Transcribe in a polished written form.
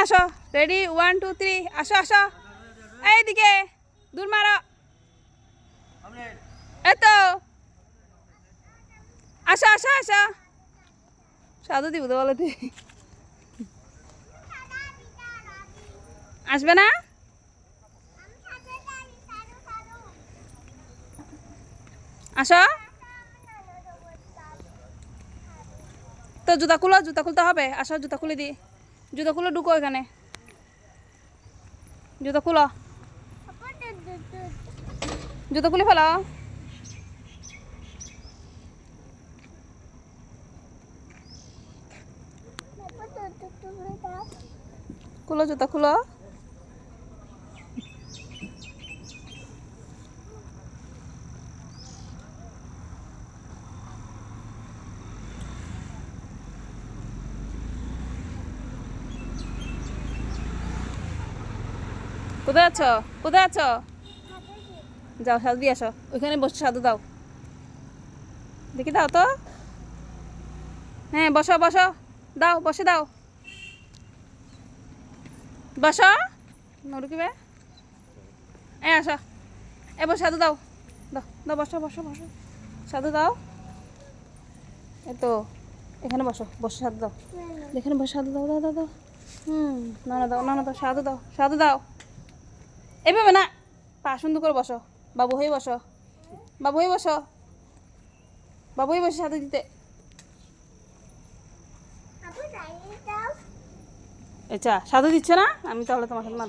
আসো, রেডি, 1 2 3, আসো আসো, এইদিকে দূর মারো, এতো আসো আসো আসো, সাধু দিব তো বলে আসবে না? আসো তো, জুতা খুলো, জুতা খুলতে হবে, আসো জুতা খুলে দি, জুতা খুলে ঢুকো এখানে, জুতা খুলো, জুতা খুলে ফেলো, খুলো জুতা খুলো। কোথায় আছো, কোথায় আছো? যাও সাধু দিয়ে আসো, ওইখানে বসে সাধু দাও, দেখি দাও তো, হ্যাঁ বসো বসো, দাও বসে দাও, বসো, নড়কিবে, এ আসো, এ বসে সাধু দাও, দাও দাও, বসো বসো বসো, সাধু দাও, এই তো এখানে বসো, বসে সাধু দাও, এখানে বসে সাধু দাও, দাও দাও দাও, না না দাও, না না দাও, সাধু দাও, সাধু দাও, এইভাবে না, পা সুন্দর করে বসো, বাবু হয়ে বসো, বাবু হয়ে বসো, বাবু হয়ে বসে সাধু দিতে, আচ্ছা সাধু দিচ্ছে না, আমি তাহলে তোমার সাথে